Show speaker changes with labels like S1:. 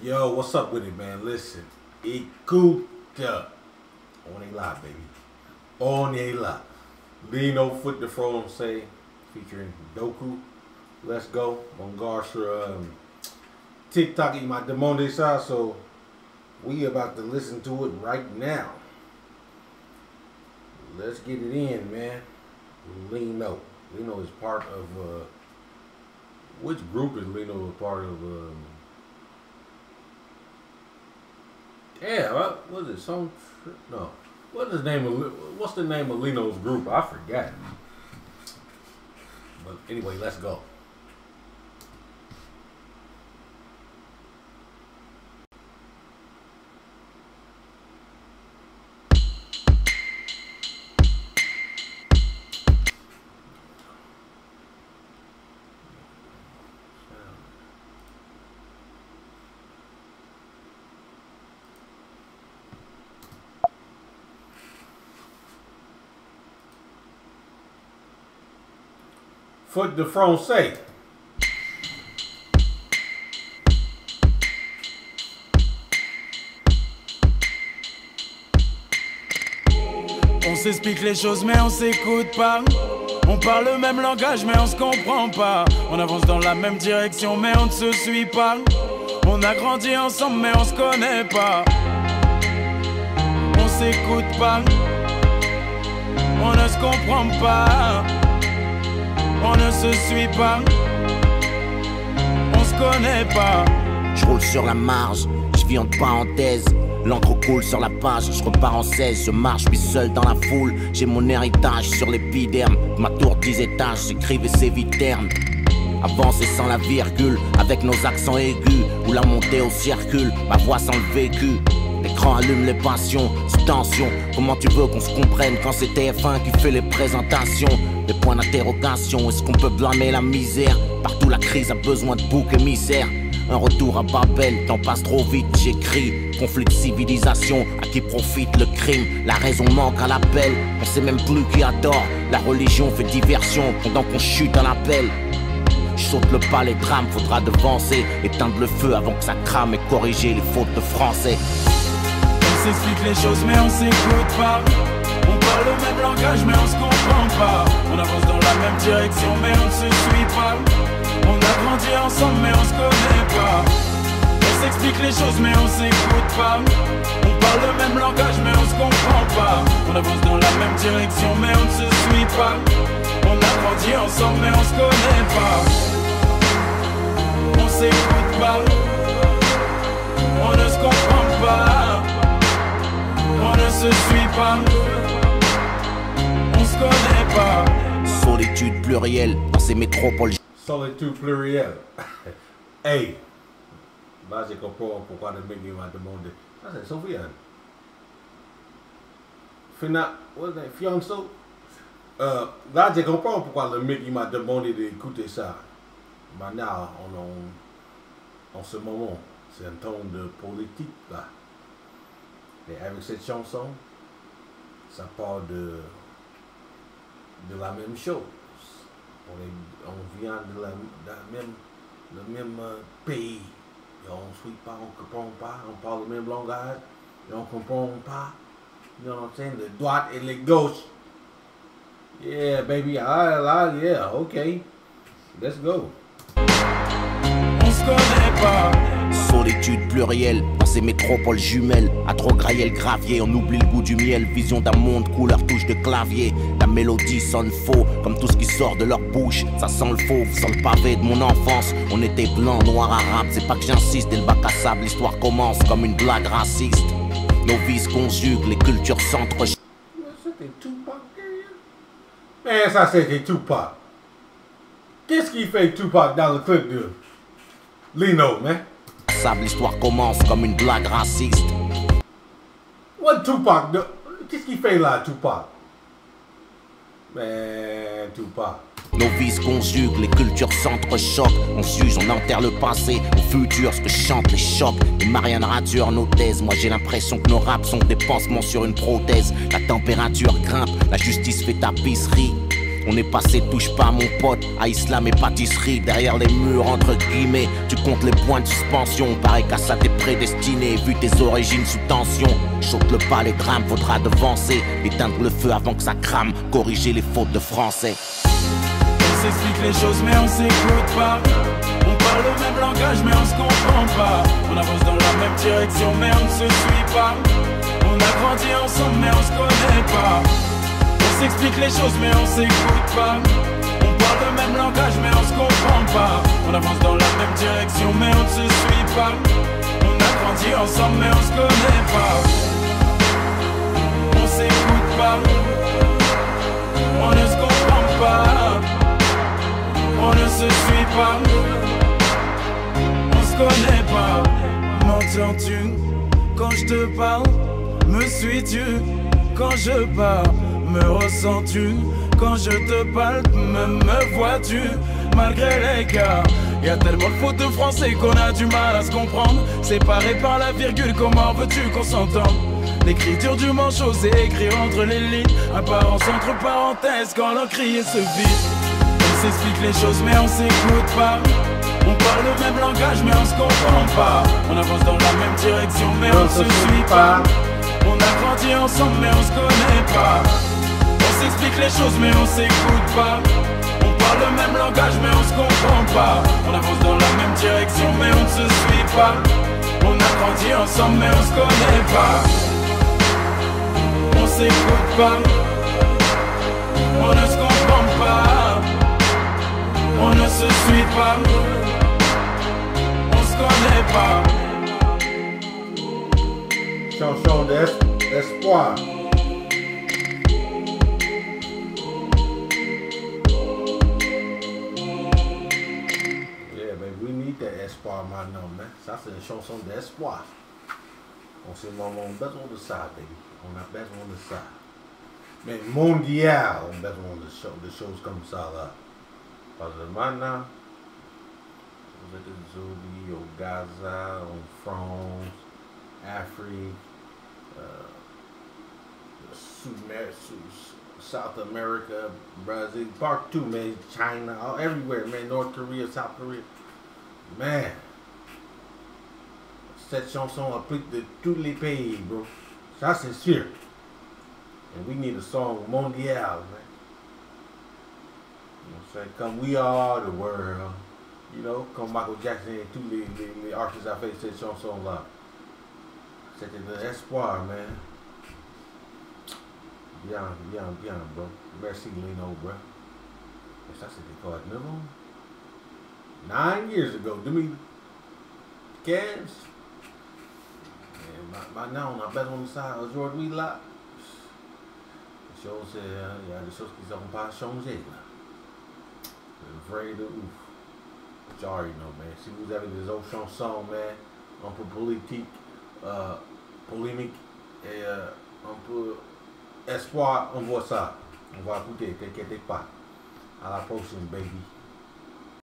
S1: Yo, what's up with it, man? Listen, écoute. On est là, baby. On est là. Lino Foot the Français featuring Doku. Let's go. Mon gars sur TikTok, il m'a demandé ça, so we about to listen to it right now. Let's get it in, man. Lino. Lino is part of, which group is Lino a part of? Yeah, what is it? No. What's the name of Lino's group? I forgot. But anyway, let's go. Foot de Français.
S2: On s'explique les choses mais on s'écoute pas. On parle le même langage mais on se comprend pas. On avance dans la même direction mais on ne se suit pas. On a grandi ensemble mais on se connaît pas. On s'écoute pas. On ne se comprend pas. On ne se suit pas, on se connaît pas.
S3: Je roule sur la marge, je vis en parenthèse. L'encre coule sur la page, je repars en 16. Je marche, puis seul dans la foule. J'ai mon héritage sur l'épiderme. Ma tour 10 étages, j'écrivais ces viternes. Avancer sans la virgule, avec nos accents aigus. Ou la montée au circule, ma voix sans le vécu. L'écran allume les passions, sous tension. Comment tu veux qu'on se comprenne quand c'est TF1 qui fait les présentations? Les points d'interrogation, est-ce qu'on peut blâmer la misère? Partout la crise a besoin de boucs émissaires. Un retour à Babel, temps passe trop vite, j'écris. Conflit de civilisation, à qui profite le crime? La raison manque à l'appel, on sait même plus qui a tort. La religion fait diversion pendant qu'on chute à l'appel. Je saute le pas, les drames, faudra devancer. Éteindre le feu avant que ça crame et corriger les fautes de français.
S2: On s'explique les choses mais on s'écoute pas. On parle le même langage mais on se comprend pas. On avance dans la même direction mais on ne se suit pas. On a grandi ensemble mais on se connaît pas. On s'explique les choses mais on s'écoute pas. On parle le même langage mais on se comprend pas. On avance dans la même direction mais on ne se suit pas. On a grandi ensemble mais on se connaît pas. On s'écoute pas. On ne se comprend pas. On ne se suit pas. On se connaît pas.
S3: Solitude plurielle dans ces métropoles.
S1: Solitude pluriel. Hey, là j'ai compris pourquoi le mec m'a demandé. Ça c'est Sofiane. Fianso. Là j'ai compris pourquoi le mec m'a demandé d'écouter ça. Maintenant, en ce moment, c'est un ton de politique là. Et avec cette chanson, ça parle de la même chose. On vient de le même pays. Et on ne suit pas, on ne comprend pas, on parle le même langage, et on ne comprend pas. You know what I'm saying? Les droites et les gauches. Yeah, baby, yeah, okay. Let's go.
S2: On se connaît pas.
S3: Solitude plurielle dans ces métropoles jumelles. À trop grailler le gravier, on oublie le goût du miel. Vision d'un monde couleur touche de clavier. La mélodie sonne faux, comme tout ce qui sort de leur bouche. Ça sent le fauve, sent le pavé de mon enfance. On était blanc, noir, arabe. C'est pas que j'insiste, dès le bac à sable, l'histoire commence comme une blague raciste. Nos vies se conjuguent, les cultures s'entrechoquent.
S1: C'était Tupac, mais ça c'était Tupac. Qu'est-ce qu'il fait Tupac dans le clip de Lino, man?
S3: L'histoire commence comme une blague raciste.
S1: What Tupac? Qu'est-ce qu'il fait là, Tupac? Man, Tupac.
S3: Nos vies se conjuguent, les cultures s'entrechoquent. On s'use, on enterre le passé, au futur, ce que chantent les chocs. Et Marianne rature nos thèses. Moi j'ai l'impression que nos raps sont des pansements sur une prothèse. La température grimpe, la justice fait tapisserie. On est passé touche pas mon pote à islam et pâtisserie. Derrière les murs entre guillemets, tu comptes les points de suspension. Pareil qu'à ça t'es prédestiné, vu tes origines sous tension. Saute le pas, les drames, faudra devancer. Éteindre le feu avant que ça crame, corriger les fautes de français.
S2: On s'explique les choses mais on s'écoute pas. On parle le même langage mais on se comprend pas. On avance dans la même direction mais on ne se suit pas. On a grandi ensemble mais on se connaît pas. On s'explique les choses mais on s'écoute pas. On parle le même langage mais on se comprend pas. On avance dans la même direction mais on ne se suit pas. On a grandi ensemble mais on se connaît pas. On s'écoute pas. On ne se comprend pas. On ne se suit pas. On se connaît pas. M'entends-tu quand je te parle? Me suis-tu quand je parle? Me ressens-tu quand je te parle? Me vois-tu malgré l'écart? Y'a tellement de fautes de français qu'on a du mal à se comprendre. Séparés par la virgule, comment veux-tu qu'on s'entende? L'écriture du manchot, c'est écrire entre les lignes. Apparence entre parenthèses quand l'encrier se vide. On s'explique les choses mais on s'écoute pas. On parle le même langage mais on se comprend pas. On avance dans la même direction mais on se suit pas. On a grandi ensemble mais on se connaît pas. On s'explique les choses mais on s'écoute pas. On parle le même langage mais on se comprend pas. On avance dans la même direction mais on ne se suit pas. On a grandi ensemble mais on se connaît pas. On s'écoute pas. On ne se comprend pas. On ne se suit pas. On se connaît pas.
S1: Chanson d'espoir. Yeah, man, we need that espoir maintenant, man. Ça, c'est une chanson d'espoir. On a besoin de ça, baby. On a besoin de ça. Mais mondial, on a besoin de choses comme ça, là. Parce que maintenant, aux États-Unis, au Gaza, en France, Afrique, South America, Brazil, partout, man, China, everywhere, man, North Korea, South Korea. Man, cette chanson applique de tous les pays, bro. Ça, c'est sûr. And we need a song mondial, man. You know what I'm saying? Comme We Are the World. You know, comme Michael Jackson et tous les artistes ont fait cette chanson-là. C'était de l'espoir, man. Bien, bro. Merci, Lino, bro. Et ça, c'était quoi, 9 years ago, 2015. Et maintenant, on a besoin de ça aujourd'hui, là. Il y a des choses qui n'ont pas changé, là. C'est vrai de ouf. Sorry, no, man. Si vous avez des autres chansons, man, un peu politique, polémique et un peu espoir, on voit ça. On va écouter, t'inquiète pas. À la prochaine, baby.